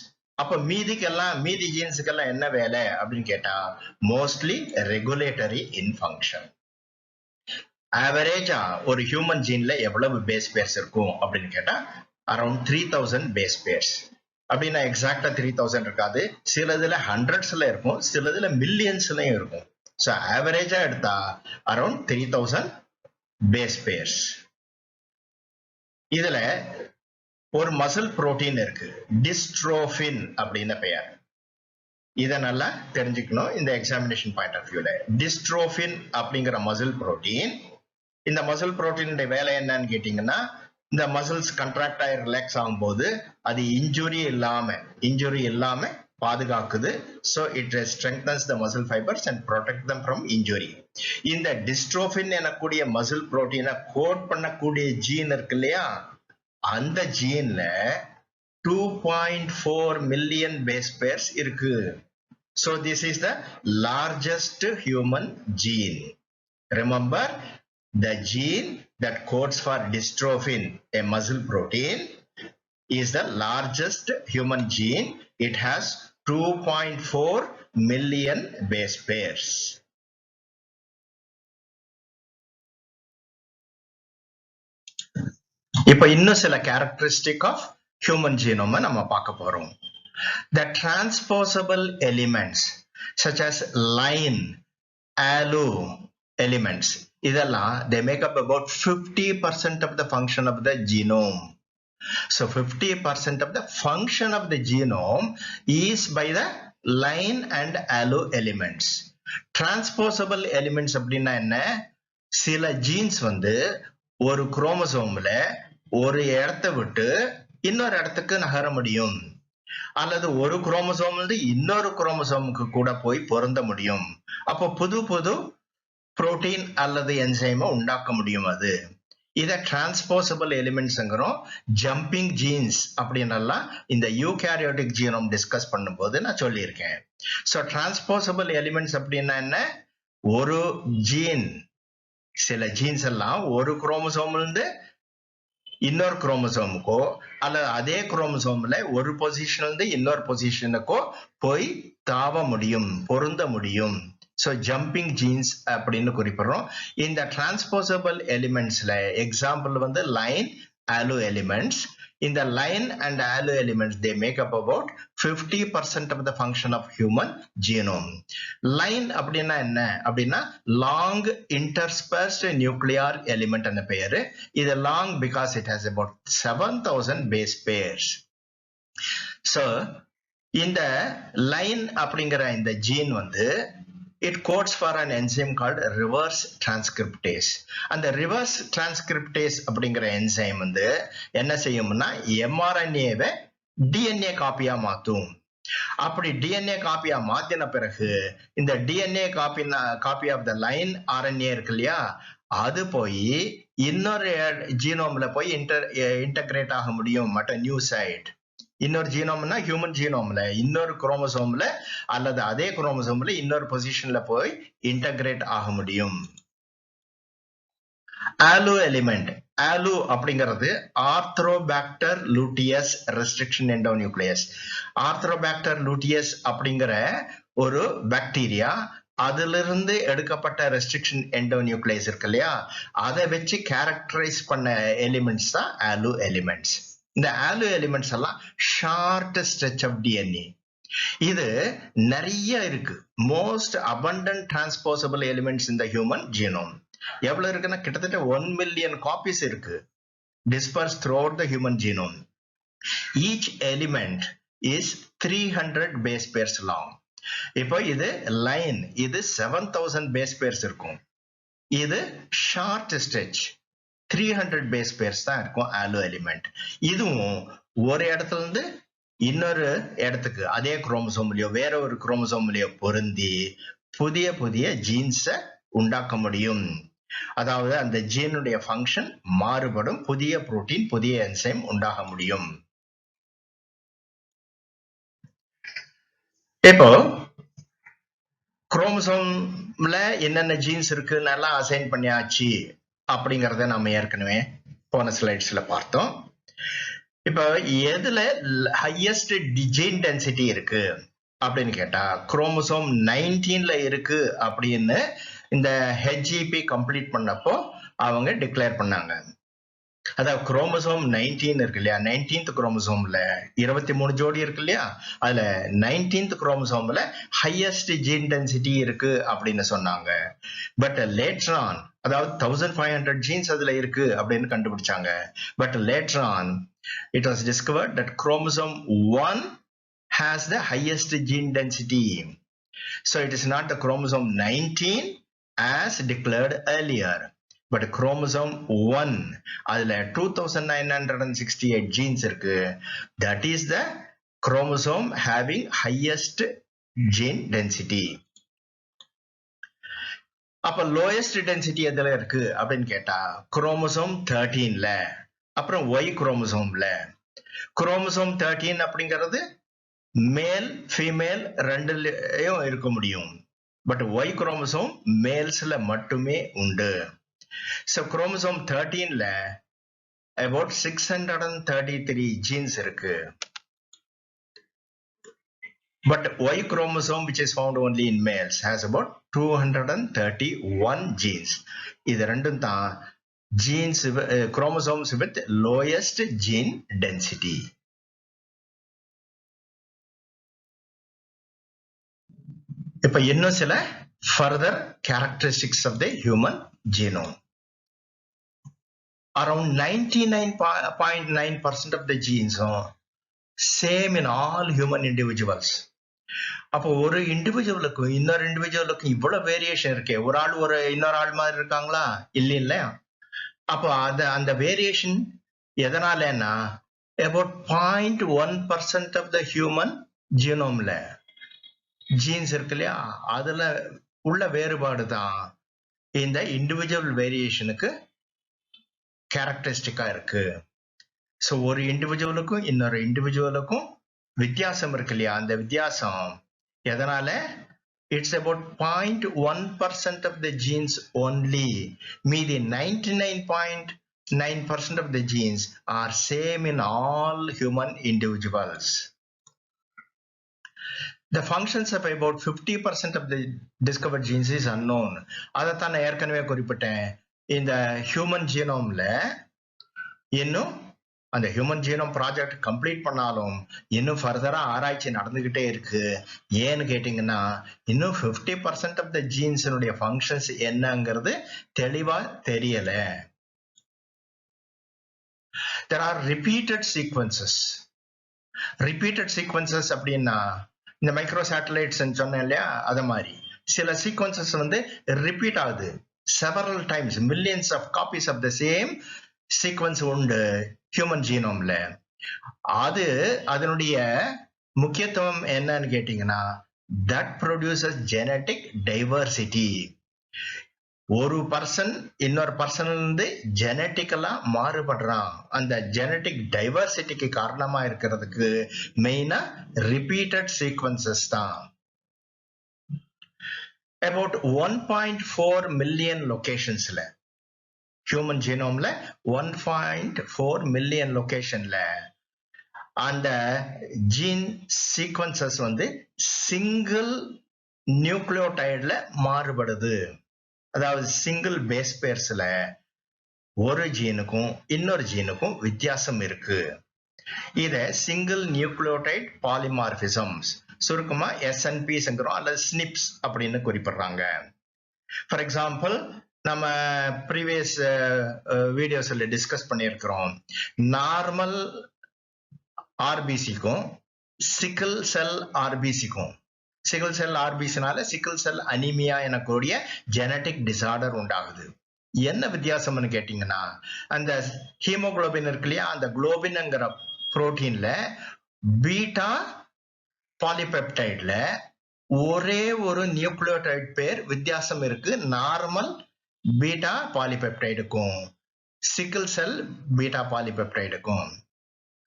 அப்ப மீதி ஜீன்ஸுக்கெல்லாம் என்ன வேலை அப்படின்னு கேட்டா மோஸ்ட்லி ரெகுலேட்டரி இன் ஃபங்க்ஷன். ஆவரேஜா ஒரு ஹியூமன் ஜீன்ல எவ்வளவு பேஸ் பேர்ஸ் இருக்கும் அப்படின்னு கேட்டா அரௌண்ட் 3000 பேஸ் பேர்ஸ். அப்படின்னா எக்ஸாக்டா 3000 இருக்காது, சிலதுல ஹண்ட்ரட்ஸ்ல இருக்கும், சிலதுல மில்லியன்ஸ்லயும் இருக்கும். ஸோ ஆவரேஜா எடுத்தா அரௌண்ட் 3000 பேஸ் பேர்ஸ். இதுல ஒரு மசில் புரோட்டீன் இருக்கு, டிஸ்ட்ரோபின் அப்படின்னு பெயர். இதை நல்லா தெரிஞ்சுக்கணும் இந்த எக்ஸாமினேஷன் பாயிண்ட் ஆஃப் வியூல. டிஸ்ட்ரோபின் அப்படிங்கிற மசில் புரோட்டீன், இந்த மசில் புரோட்டீனுடைய வேலை என்னன்னு கேட்டீங்கன்னா, இந்த மசில்ஸ் கண்ட்ராக்ட் ஆகி ரிலாக்ஸ் ஆகும்போது அது இன்ஜுரி இல்லாம பாதுகாக்குது. So it strengthens the muscle fibers and protect them from injury. இந்த டிஸ்ட்ரோபின் எனக்கூடிய மசில் புரோட்டீனை கோட் பண்ணக்கூடிய ஜீன் இருக்கு இல்லையா, அந்த ஜீன்ல 2.4 மில்லியன் பேஸ் பேர்ஸ் இருக்கு. So this is the largest human gene. Remember, the gene that codes for dystrophin, a muscle protein, is the largest human gene. It has 2.4 million base pairs. இப்போ இன்னும் சில characteristic of human genome நம்ம பார்க்க போறோம். The transposable elements such as line, alu elements, இதெல்லாம் they make up about 50% of the function of the genome. So 50% of the function of the genome is by the line and alu elements. Transposable elements அப்படின்னா என்ன? சில ஜீன்ஸ் வந்து ஒரு குரோமோசோம்ல ஒரு இடத்தை விட்டு இன்னொரு இடத்துக்கு நகர முடியும், அல்லது ஒரு குரோமோசோம்ல இருந்து இன்னொரு குரோமோசோமுக்கு கூட போய் பொருந்த முடியும். அப்போ புது புது புரோட்டீன் அல்லது என்சைமை உண்டாக்க முடியும். அது இத டிரான்ஸ்போசபிள் எலிமெண்ட்ஸ்ங்கிறோம். ஜம்பிங் ஜீன்ஸ் அப்படின்னெல்லாம் இந்த யூகேரியோட்டிக் ஜீனோம் டிஸ்கஸ் பண்ணும்போது நான் சொல்லியிருக்கேன். ஸோ டிரான்ஸ்போசபிள் எலிமெண்ட்ஸ் அப்படின்னா என்ன? ஒரு ஜீன், சில ஜீன்ஸ் எல்லாம் ஒரு குரோமோசோம்ல இருந்து இன்னொரு குரோமோசோமுக்கோ அல்லது அதே குரோமோசோம்ல ஒரு பொசிஷன்ல இருந்து இன்னொரு பொசிஷனுக்கோ போய் தாவ முடியும், பொருந்த முடியும். So jumping genes அப்படின்னு குறிப்பிடுறோம். இந்த transposable elementsல எக்ஸாம்பிள் வந்து line, alu elements. இந்த line and alu elements they make up about 50% of the function of human genome. Line அப்படின்னா என்ன அப்படின்னா long interspersed nuclear element என்ற பெயரு. இது long because it has about 7,000 base pairs. So இந்த line அப்படிங்கிற இந்த gene வந்து it codes for an enzyme called reverse transcriptase. அந்த reverse transcriptase அப்படிங்கிற enzyme வந்து என்ன செய்யும்னா mRNA-வை DNA காப்பியா மாத்தும். அப்படி DNA காப்பியா மாத்தின பிறகு இந்த DNA copy of the line RNA இருக்கு இல்லையா, அது போய் இன்னொரு ஜீனோம்ல போய் இன்டகிரேட் ஆக முடியும். மற்ற நியூ சைட் இன்னொரு ஜீனோம்னா ஹியூமன் ஜீனோம்ல இன்னொரு குரோமோசோம்ல அல்லது அதே குரோமோசோம்ல இன்னொரு பொசிஷன்ல போய் இன்டகிரேட் ஆக முடியும். ஆலு எலிமெண்ட், ஆலு அப்படிங்கிறது ஆர்த்ரோபாக்டர் லூட்டியஸ் ரெஸ்ட்ரிக்ஷன் எண்டோநியூக்ளியஸ். ஆர்த்ரோபாக்டர் லூட்டியஸ் அப்படிங்கிற ஒரு பாக்டீரியா, அதிலிருந்து எடுக்கப்பட்ட ரெஸ்ட்ரிக்ஷன் எண்டோநியூக்ளியஸ் இருக்கு இல்லையா, அதை வச்சு கேரக்டரைஸ் பண்ண எலிமெண்ட்ஸ் தான் ஆலு எலிமெண்ட்ஸ். இந்த ஆலு எலிமெண்ட்ஸ் எல்லாம் ஷார்ட் ஸ்ட்ரெச் ஆஃப் டிஎன்ஏ. இது நிறைய இருக்கு. Most abundant transposable elements in the human genome. எவ்வளவு இருக்குன்னா கிட்டத்தட்ட 1 million copies இருக்கு dispersed throughout the human genome. Each element is 300 base pairs long. இப்போ இது லைன், இது 7,000 base pairs இருக்கும். இது ஷார்ட் ஸ்ட்ரெச் 300 பேஸ் பேர்ஸ் தான் இருக்கும் ஆலு எலிமெண்ட். இதுவும் ஒரு இடத்துல இருந்து இன்னொரு இடத்துக்கு அதே குரோமோசோம்லயோ வேற ஒரு குரோமோசோம்லயோ பொருந்தி புதிய புதிய ஜீன்ஸை உண்டாக்க முடியும். அதாவது அந்த ஜீனுடைய ஃபங்க்ஷன் மாறுபடும், புதிய புரோட்டீன் புதிய என்சைம் உண்டாக முடியும். இப்போ குரோமோசோம்ல என்னென்ன ஜீன்ஸ் இருக்குன்னு எல்லாம் அசைன் பண்ணியாச்சு அப்படிங்கறத நம்ம ஏற்கனவே போன ஸ்லைட்ஸ்ல பார்த்தோம். இப்ப எதுல ஹையஸ்ட் ஜீன் டென்சிட்டி இருக்கு அப்படின்னு கேட்டா குரோமோசோம் 19ல இருக்கு அப்படின்னு இந்த HEP கம்ப்ளீட் பண்ணப்போ அவங்க டிக்ளேர் பண்ணாங்க. அதாவது குரோமோசோம் 19 இருக்கு இல்லையா, 19th குரோமோசோம்ல 23 ஜோடி இருக்கு இல்லையா, அதுல 19th குரோமோசோம்ல ஹையஸ்ட் ஜீன் டென்சிட்டி இருக்கு அப்படின்னு சொன்னாங்க. பட் லேட்டர் ஆன், அதாவது 1500 ஜீன்ஸ் அதுல இருக்கு அப்படின்னு கண்டுபிடிச்சாங்க. But later on it was discovered that chromosome 1 has the highest gene density. So it is not the chromosome 19 as declared earlier, but chromosome 1 அதுல 2968 genes இருக்கு. That is the chromosome having highest gene density. அப்ப lowest density எதுல இருக்கு அப்படின்னு கேட்டா குரோமோசோம் 13ல, அப்புறம் Y குரோமோசோம்ல. குரோமோசோம் 13 அப்படிங்கிறது மேல் ஃபீமேல் ரெண்டுலயும் இருக்க முடியும். பட் Y குரோமோசோம் மேல்ஸ்ல மட்டுமே உண்டு. So குரோமோசோம் 13ல about 633 genes இருக்கு. But Y chromosome, which is found only in males, has about 231 genes. இது ரெண்டும் தான் genes chromosomes with lowest gene density. இப்ப இன்னும் சில further characteristics of the human genome. Around 99.9% of the genes are same in all human individuals. அப்போ ஒரு இண்டிவிஜுவலுக்கும் இன்னொரு இண்டிவிஜுவலுக்கும் இவ்வளவு வேரியேஷன் இருக்கு. ஒரு ஆள் இன்னொரு ஆள் மாதிரி இருக்காங்களா? இல்ல. அப்போ அந்த வேரியேஷன் எதனாலன்னா about 0.1% of the human genome jeans இருக்கு இல்லையா, அதுல உள்ள வேறுபாடு தான் இந்த இண்டிவிஜுவல் வேரியேஷனுக்கு கேரக்டரிஸ்டிக்கா இருக்கு. ஸோ ஒரு இண்டிவிஜுவலுக்கும் இன்னொரு இண்டிவிஜுவலுக்கும் வித்தியாசம் இருக்கு இல்லையா, அந்த வித்தியாசம் எதனால? It's about 0.1% of the genes only. மீதி 99.9% of the genes are same in all human individuals. The functions of about 50% of the discovered genes is unknown. அதைத்தான் நான் ஏற்கனவே குறிப்பிட்டேன். இந்த ஹியூமன் ஜீனோம்ல இன்னும் அந்த ஹியூமன் ஜீனோம் ப்ராஜெக்ட் கம்ப்ளீட் பண்ணாலும் இன்னும் ஃபர்தரா ஆராய்ச்சி நடந்துகிட்டே இருக்கு. ஏன்னு கேட்டீங்கன்னா இன்னும் 50% ஆஃப் த ஜீன்ஸினுடைய ஃபங்க்ஷன்ஸ் என்னங்கிறது தெளிவா தெரியல. There are repeated sequences. Repeated sequences அப்படின்னா இந்த மைக்ரோ சேட்டலைட்ஸ் சொன்னேன் இல்லையா, அத மாதிரி சில சீக்வன்சஸ் ரிப்பீட் ஆகுது. several times, millions of copies of the same sequence உண்டு ஹியூமன் ஜீனோம்ல. அதனுடைய முக்கியத்துவம் என்னன்னு கேட்டீங்கன்னா that produces genetic diversity. ஒரு பர்சன் இன்னொரு பர்சன்ல இருந்து ஜெனட்டிக்கலா மாறுபடுறான். அந்த ஜெனட்டிக் டைவர்சிட்டிக்கு காரணமா இருக்கிறதுக்கு மெயினா ரிப்பீட்டட் சீக்வன்சஸ் தான். about 1.4 மில்லியன் லொகேஷன்ஸ்ல ஹியூமன் ஜீனோம்ல 1.4 மில்லியன் லொகேஷன்ல அந்த ஜீன் சீக்வன்சஸ் சிங்கிள் நியூக்ளியோடைட்ல மாறுபடுது. அதாவது சிங்கிள் பேஸ் பேர்ஸ்ல ஒரு ஜீனுக்கும் இன்னொரு ஜீனுக்கும் வித்தியாசம் இருக்கு. இத சிங்கிள் நியூக்ளியோடைட் பாலிமார்பிசம்ஸ், சுருக்கமா SNPs அல்லது SNPs அப்படின்னு குறிப்பிடுறாங்க. ஃபார் எக்ஸாம்பிள், நம்ம ப்ரீவியஸ் வீடியோஸ்ல டிஸ்கஸ் பண்ணியிருக்கிறோம். நார்மல் ஆர்பிசிக்கும் சிக்கிள் செல் ஆர்பிசிக்கும், சிக்கிள் செல் ஆர்பிசினால சிக்கிள் செல் அனிமியா எனக்கூடிய ஜெனட்டிக் டிசார்டர் உண்டாகுது. என்ன வித்தியாசம்னு கேட்டீங்கன்னா அந்த ஹீமோகுளோபின் இருக்கு இல்லையா, அந்த குளோபின்ங்கிற புரோட்டீன்ல பீட்டா பாலிபெப்டைட்ல ஒரே ஒரு நியூக்ளியோடைட் பேர் வித்தியாசம் இருக்கு. நார்மல் பீட்டா பாலிபெப்டைடுக்கும் சிக்கிள் செல் பீட்டா பாலிபெப்டைடுக்கும்.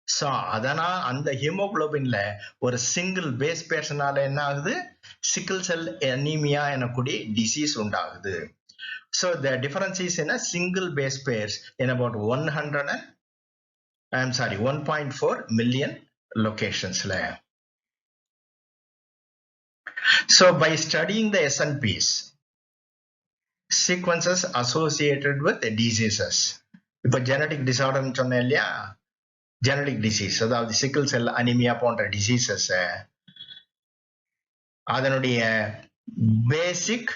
சோ அதனால அந்த ஹீமோகுளோபின்ல ஒரு சிங்கிள் பேஸ் பேர்ஸ்னால என்ன ஆகுது? சிக்கிள் செல் அனீமியா எனக்கூடிய டிசீஸ் உண்டாகுது. So the difference is in a single base pairs in about 1.4 million locations. So by studying the SNPs, sequences associated with diseases, இப்ப ஜெனடிக் டிசார்டர்னு சொன்னேன் இல்லையா, ஜெனடிக் டிசீஸ் அதாவது சிக்கிள் செல் அனிமியா போன்ற டிசீசஸ் அதனுடைய பேசிக்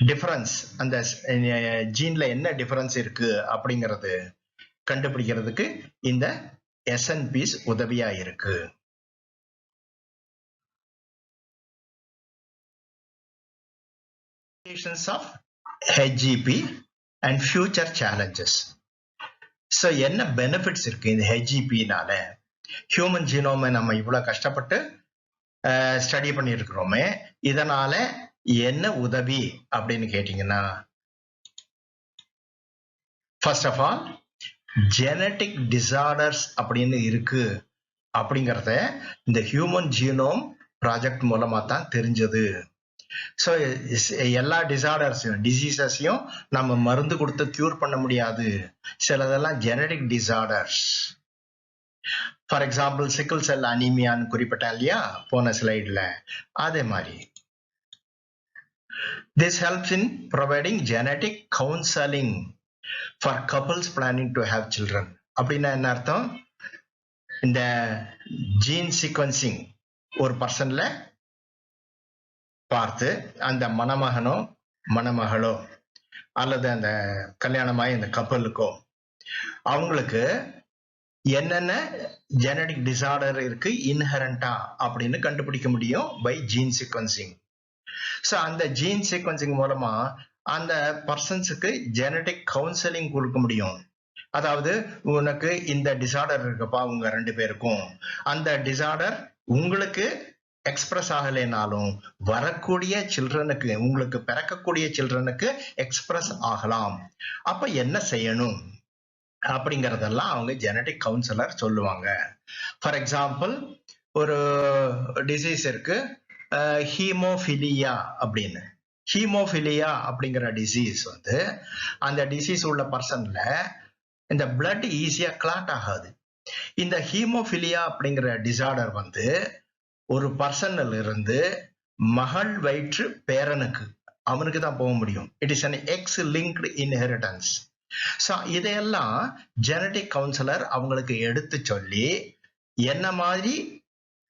டிஃபரன்ஸ், அந்த ஜீன்ல என்ன டிஃபரன்ஸ் இருக்கு அப்படிங்கிறது கண்டுபிடிக்கிறதுக்கு இந்த SNPs உதவியா இருக்கு. of HGP and future challenges. So என்ன பெனிஃபிட்ஸ் இருக்கு இந்த HGPனால? ஹியூமன் ஜீனோமை நம்ம இவ்வளவு கஷ்டப்பட்டு ஸ்டடி பண்ணியிருக்கிறோமே, இதனால என்ன உதவி அப்படின்னு கேட்டீங்கன்னா, first of all genetic disorders அப்படின்னு இருக்கு அப்படிங்கறத இந்த ஹியூமன் ஜீனோம் ப்ராஜெக்ட் மூலமா தான் தெரிஞ்சது. ஸோ எல்லா டிசீசஸையும் நம்ம மருந்து கொடுத்து கியூர் பண்ண முடியாது. சிலதெல்லாம் genetic disorders. For example sickle செல் அனீமியான்னு குறிப்பிட்டேன் இல்லையா போன ஸ்லைட்ல, அதே மாதிரி. This helps in providing genetic counseling for couples planning to have children. அப்படின்னா என்ன அர்த்தம்? இந்த ஜீன் சீக்வன்சிங் ஒரு பர்சன்ல பார்த்து அந்த மணமகனோ மணமகளோ அல்லது அந்த கல்யாணமாய் இந்த கப்பலுக்கோ அவங்களுக்கு என்னென்ன ஜெனடிக் டிசார்டர் இருக்கு இன்ஹெரண்டா அப்படின்னு கண்டுபிடிக்க முடியும் பை ஜீன் சீக்வன்சிங். ஸோ அந்த ஜீன் சீக்வன்சிங் மூலமா அந்த பர்சன்ஸுக்கு ஜெனடிக் கவுன்சிலிங் கொடுக்க முடியும். அதாவது உனக்கு இந்த டிசார்டர் இருக்குப்பா உங்க 2 பேருக்கும், அந்த டிசார்டர் உங்களுக்கு எக்ஸ்பிரஸ் ஆகலைனாலும் வரக்கூடிய சில்ட்ரனுக்கு, உங்களுக்கு பிறக்கக்கூடிய சில்ட்ரனுக்கு எக்ஸ்பிரஸ் ஆகலாம். அப்ப என்ன செய்யணும் அப்படிங்கறதெல்லாம் அவங்க ஜெனடிக் கவுன்சிலர் சொல்லுவாங்க. ஃபார் எக்ஸாம்பிள் ஒரு டிசீஸ் இருக்கு ஹீமோஃபிலியா அப்படின்னு. ஹீமோஃபிலியா அப்படிங்கிற டிசீஸ் வந்து அந்த டிசீஸ் உள்ள பர்சன்ல இந்த பிளட் ஈஸியா கிளாட் ஆகாது. இந்த ஹீமோஃபிலியா அப்படிங்கிற டிசார்டர் வந்து ஒரு பர்சன்ல இருந்து மகள் வயிற்று பேரனுக்கு அவனுக்கு தான் போக முடியும். It is an X-linked inheritance. So இதையெல்லாம் ஜெனடிக் கவுன்சிலர் அவங்களுக்கு எடுத்து சொல்லி என்ன மாதிரி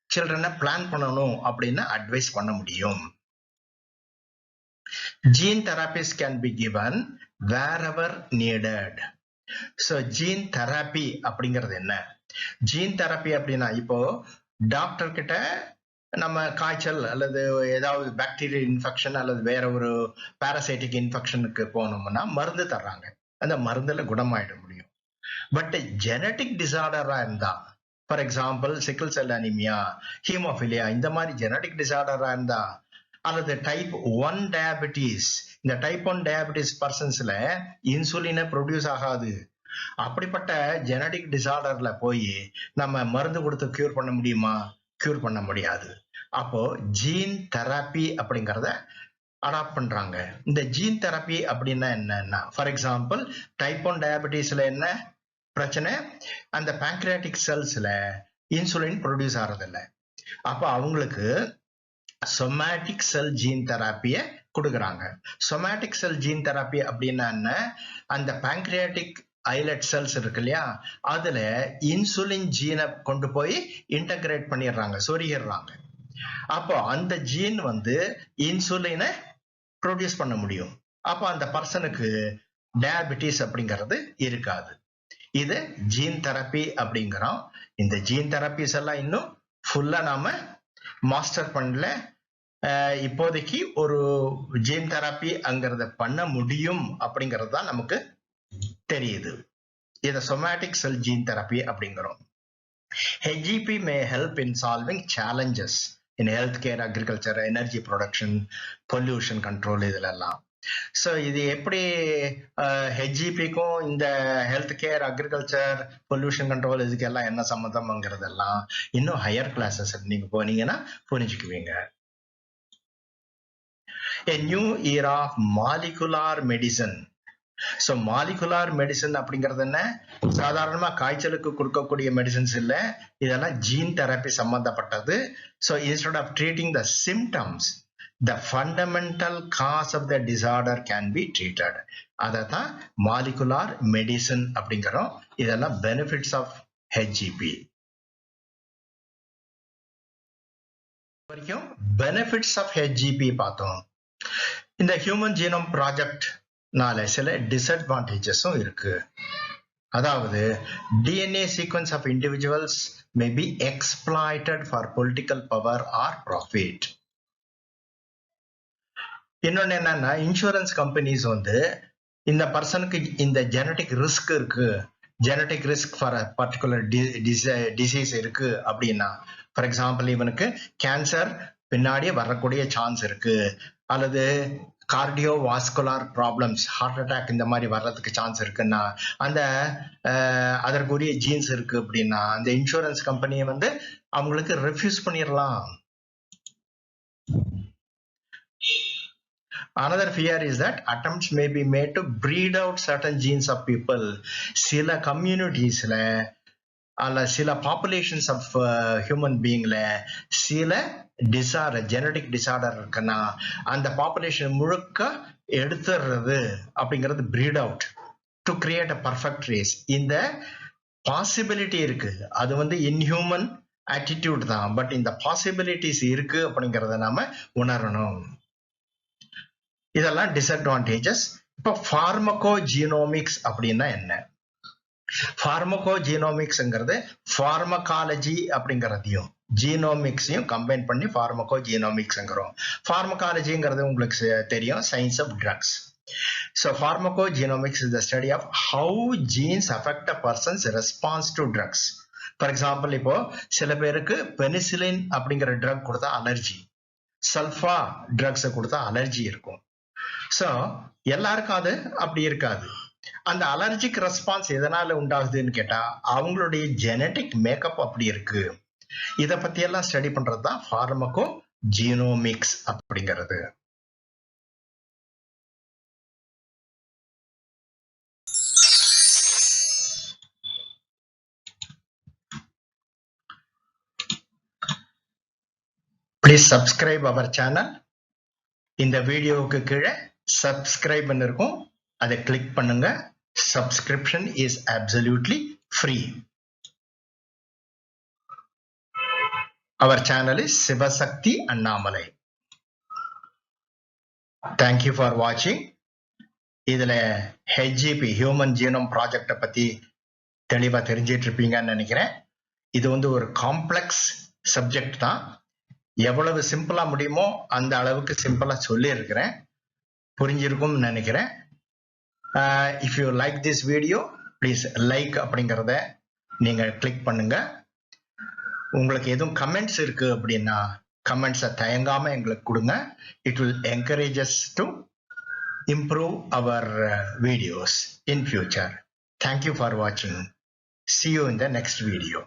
சில்ட்ரனை பிளான் பண்ணணும் அப்படின்னு அட்வைஸ் பண்ண முடியும். Gene therapies can be given wherever needed. So gene therapy அப்படிங்கிறது என்ன? ஜீன் தெரப்பி அப்படின்னா இப்போ டாக்டர் கிட்ட நம்ம காய்ச்சல் அல்லது ஏதாவது பாக்டீரியல் இன்ஃபெக்ஷன் அல்லது வேற ஒரு பாராசைட்டிக் இன்ஃபெக்ஷனுக்கு போனோம்னா மருந்து தர்றாங்க, அந்த மருந்துல குணமாயிட முடியும். பட் ஜெனடிக் டிசார்டரா இருந்தா, for example sickle cell anaemia, haemophilia, இந்த மாதிரி ஜெனடிக் டிசார்டரா இருந்தா அல்லது டைப் 1 டயபிட்டிஸ், இந்த டைப் 1 டயபிட்டிஸ் பர்சன்ஸ்ல இன்சுலினை ப்ரொடியூஸ் ஆகாது. அப்படிப்பட்ட ஜெனடிக் டிசார்டர்ல போய் நம்ம மருந்து கொடுத்து கியூர் பண்ண முடியுமா? கியூர் பண்ண முடியாது. அப்போ ஜீன் தெரப்பி அப்படிங்கறத அடாப்ட் பண்றாங்க. இந்த ஜீன் தெரப்பி அப்படின்னா என்னன்னா, ஃபார் எக்ஸாம்பிள் டைப் 1 டயபிட்டிஸ்ல என்ன பிரச்சனை, அந்த pancreatic செல்ஸ்ல இன்சுலின் ப்ரொடியூஸ் ஆறதில்லை. அப்ப அவங்களுக்கு சொமேட்டிக் செல் ஜீன் தெராப்பிய கொடுக்குறாங்க. சொமேட்டிக் செல் ஜீன் தெராப்பி அப்படின்னா என்ன, அந்த pancreatic ஐலட் செல்ஸ் இருக்கு இல்லையா, அதுல இன்சுலின் ஜீனை கொண்டு போய் இன்டகிரேட் பண்ணிடுறாங்க, சொருகிடுறாங்க. அப்போ அந்த ஜீன் வந்து இன்சுலினை ப்ரொடியூஸ் பண்ண முடியும். அப்போ அந்த பர்சனுக்கு டயபிட்டிஸ் அப்படிங்கிறது இருக்காது. இது ஜீன் தெரப்பி அப்படிங்கிறோம். இந்த ஜீன் தெரப்பிஸ் எல்லாம் இன்னும் ஃபுல்லா நாம மாஸ்டர் பண்ணல. இப்போதைக்கு ஒரு ஜீன் தெரப்பி அங்கிறத பண்ண முடியும் அப்படிங்கிறது தான் நமக்கு தெரியுது. இத சொமேட்டிக் செல் ஜீன் தெரப்பி அப்படிங்கிறோம். HGP may help in solving challenges in healthcare, agriculture, energy production, pollution control இதெல்லாம். ஸோ இது எப்படி ஹெச்ஜிபிக்கும் இந்த health care, agriculture, pollution control இதுக்கெல்லாம் என்ன சம்மந்தம்ங்கிறதெல்லாம் இன்னும் ஹையர் கிளாஸஸ் நீங்க போனீங்கன்னா புரிஞ்சுக்குவீங்க. A new era of molecular medicine. So molecular medicine அப்படிங்கிறது என்ன, சாதாரணமா காய்ச்சலுக்கு கொடுக்கக்கூடிய மெடிசன்ஸ் இல்லை, இதெல்லாம் ஜீன் தெரப்பி சம்பந்தப்பட்டது. So instead of treating the symptoms, the fundamental cause of the disorder can be treated. அதான் molecular medicine அப்படிங்கிறோம். இதெல்லாம் benefits of HGP. வரைக்கும் benefits of HGP பார்த்தோம். இந்த ஹியூமன் ஜீனோம் ப்ராஜெக்ட்னால சில டிஸ்அட்வான்டேஜஸும் இருக்கு. அதாவது DNA sequence of individuals may be exploited for political power or profit. இன்னொன்னு என்னன்னா, இன்சூரன்ஸ் கம்பெனிஸ் வந்து இந்த பர்சனுக்கு இந்த ஜெனடிக் ரிஸ்க் இருக்கு, genetic risk for particular disease இருக்கு அப்படின்னா, ஃபார் எக்ஸாம்பிள் இவனுக்கு கேன்சர் பின்னாடியே வரக்கூடிய சான்ஸ் இருக்கு, அல்லது கார்டியோவாஸ்குலர் ப்ராப்ளம்ஸ், ஹார்ட் அட்டாக் இந்த மாதிரி வர்றதுக்கு சான்ஸ் இருக்குன்னா, அந்த அதற்குரிய ஜீன்ஸ் இருக்கு அப்படின்னா அந்த இன்சூரன்ஸ் கம்பெனியை வந்து அவங்களுக்கு ரெஃப்யூஸ் பண்ணிடலாம். Another fear is that attempts may be made to breed out certain genes of people. சில கம்யூனிட்டிஸ்ல அல்ல சில பாப்புலேஷன்ஸ் ஆஃப் ஹியூமன் பீயிங்ல சில டிசார்டர், ஜெனடிக் டிசார்டர் இருக்குன்னா அந்த பாப்புலேஷன் முழுக்க எடுத்துடுறது அப்படிங்கிறது breed out to create a perfect race. இந்த பாசிபிலிட்டி இருக்கு. அது வந்து இன்ஹியூமன் ஆட்டிடியூட் தான், பட் இந்த பாசிபிலிட்டிஸ் இருக்கு அப்படிங்கிறத நாம உணரணும். இதெல்லாம் டிஸ்அட்வான்டேஜஸ். இப்போ ஃபார்மகோஜீனோமிக்ஸ் அப்படின்னா என்ன? ஃபார்மகோஜீனோமிக்ஸ்ங்கிறது ஃபார்மகாலஜி அப்படிங்கிறதையும் ஜீனோமிக்ஸையும் கம்பைன் பண்ணி ஃபார்மகோஜீனோமிக்ஸ்ங்கிறோம். ஃபார்மகாலஜிங்கிறது உங்களுக்கு தெரியும், science of drugs. So pharmacogenomics is the study of how genes affect a person's response to drugs. For example, இப்போ சில பேருக்கு பெனிசிலின் அப்படிங்கிற ட்ரக் கொடுத்தா அலர்ஜி, சல்ஃபா ட்ரக்ஸை கொடுத்தா அலர்ஜி இருக்கும். ஸோ எல்லாருக்கும் அது அப்படி இருக்காது. அந்த அலர்ஜிக் ரெஸ்பான்ஸ் எதனால உண்டாகுதுன்னு கேட்டா அவங்களுடைய ஜெனட்டிக் மேக்கப் அப்படி இருக்கு. இதை பத்தி எல்லாம் ஸ்டடி பண்றது தான் ஃபார்மகோ ஜீனோமிக்ஸ் அப்படிங்கிறது. Please subscribe our channel. இந்த வீடியோவுக்கு கீழே சப்ஸ்கிரைப் இருக்கும், அதை கிளிக் பண்ணுங்க. Subscription is absolutely free. Our channel is Sivasakthi Annamalai. Thank you for வாட்சிங். இதுல ஹெச்ஜிபி ஹியூமன் ஜீனோம் ப்ராஜெக்டை பத்தி தெளிவா தெரிஞ்சிட்டு இருப்பீங்கன்னு நினைக்கிறேன். இது வந்து ஒரு காம்ப்ளெக்ஸ் சப்ஜெக்ட் தான். எவ்வளவு சிம்பிளா முடியுமோ அந்த அளவுக்கு சிம்பிளா சொல்லி இருக்கிறேன், புரிஞ்சிருக்கும்னு நினைக்கிறேன். If you like this video please like அப்படிங்கிறத நீங்க கிளிக் பண்ணுங்க. உங்களுக்கு எதுவும் கமெண்ட்ஸ் இருக்கு அப்படின்னா கமெண்ட்ஸை தயங்காம எங்களுக்கு கொடுங்க. It will encourage us to improve our videos in future. Thank you for watching. See you in the next video.